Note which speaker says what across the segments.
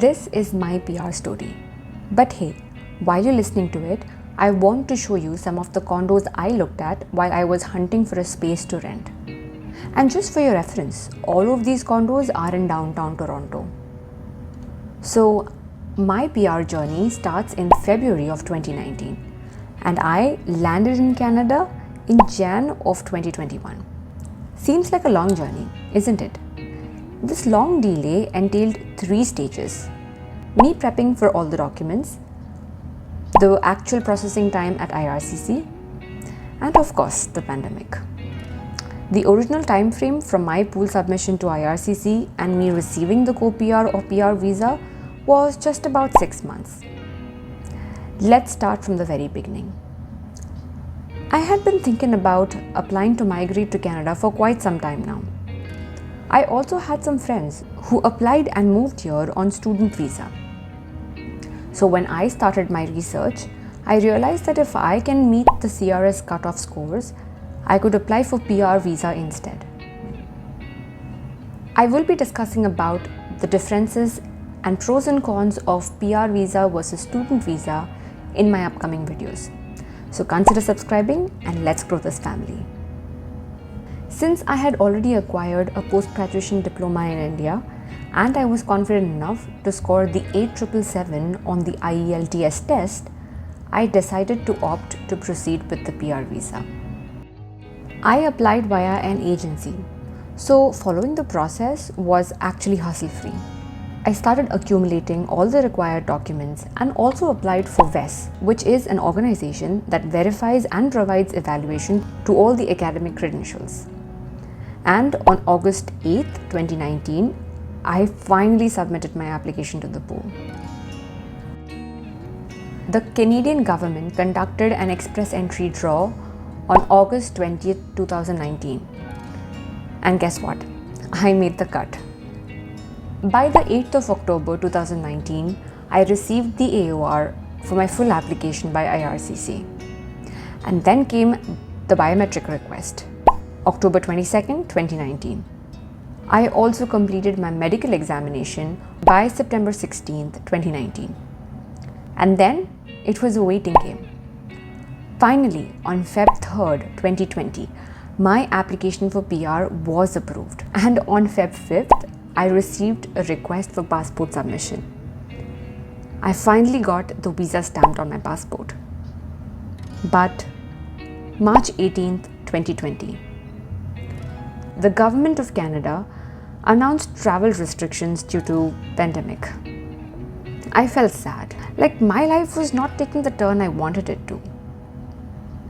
Speaker 1: This is my PR story. But hey, while you're listening to it, I want to show you some of the condos I looked at while I was hunting for a space to rent. And just for your reference, all of these condos are in downtown Toronto. So, my PR journey starts in February of 2019, and I landed in Canada in Jan of 2021. Seems like a long journey, isn't it? This long delay entailed 3 stages. Me prepping for all the documents, the actual processing time at IRCC, and of course, the pandemic. The original time frame from my pool submission to IRCC and me receiving the co-PR or PR visa was just about 6 months. Let's start from the very beginning. I had been thinking about applying to migrate to Canada for quite some time now. I also had some friends who applied and moved here on student visa. So when I started my research, I realized that if I can meet the CRS cutoff scores, I could apply for PR visa instead. I will be discussing about the differences and pros and cons of PR visa versus student visa in my upcoming videos. So consider subscribing and let's grow this family. Since I had already acquired a post-graduation diploma in India and I was confident enough to score the 8777 on the IELTS test, I decided to opt to proceed with the PR visa. I applied via an agency, so following the process was actually hassle-free. I started accumulating all the required documents and also applied for VES, which is an organization that verifies and provides evaluation to all the academic credentials. And on August 8th, 2019, I finally submitted my application to the pool. The Canadian government conducted an express entry draw on August 20th, 2019. And guess what? I made the cut. By the 8th of October 2019, I received the AOR for my full application by IRCC. And then came the biometric request, October 22nd, 2019. I also completed my medical examination by September 16th, 2019. And then it was a waiting game. Finally, on Feb 3rd, 2020, my application for PR was approved. And on Feb 5th, I received a request for passport submission. I finally got the visa stamped on my passport. But March 18th, 2020, the government of Canada announced travel restrictions due to pandemic. I felt sad, like my life was not taking the turn I wanted it to.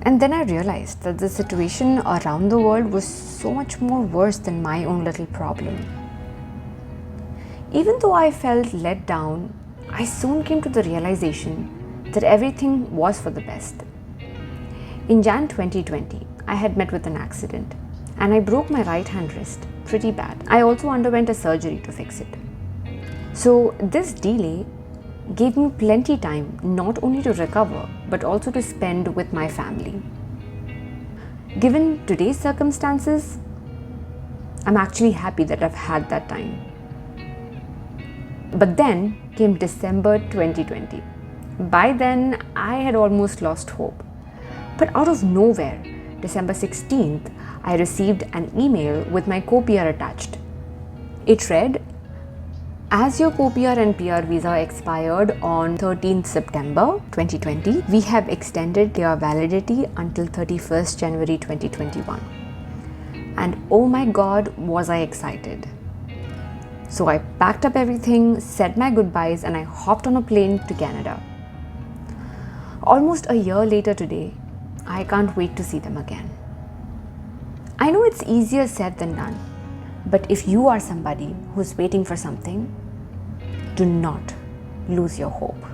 Speaker 1: And then I realized that the situation around the world was so much more worse than my own little problem. Even though I felt let down, I soon came to the realization that everything was for the best. In Jan 2020, I had met with an accident and I broke my right hand wrist pretty bad. I also underwent a surgery to fix it. So this delay gave me plenty time not only to recover but also to spend with my family. Given today's circumstances, I'm actually happy that I've had that time. But then came December 2020. By then, I had almost lost hope. But out of nowhere, December 16th, I received an email with my co-PR attached. It read, "As your co-PR and PR visa expired on 13th September 2020, we have extended your validity until 31st January 2021. And oh my God, was I excited. So I packed up everything, said my goodbyes, and I hopped on a plane to Canada. Almost a year later today, I can't wait to see them again. I know it's easier said than done, but if you are somebody who's waiting for something, do not lose your hope.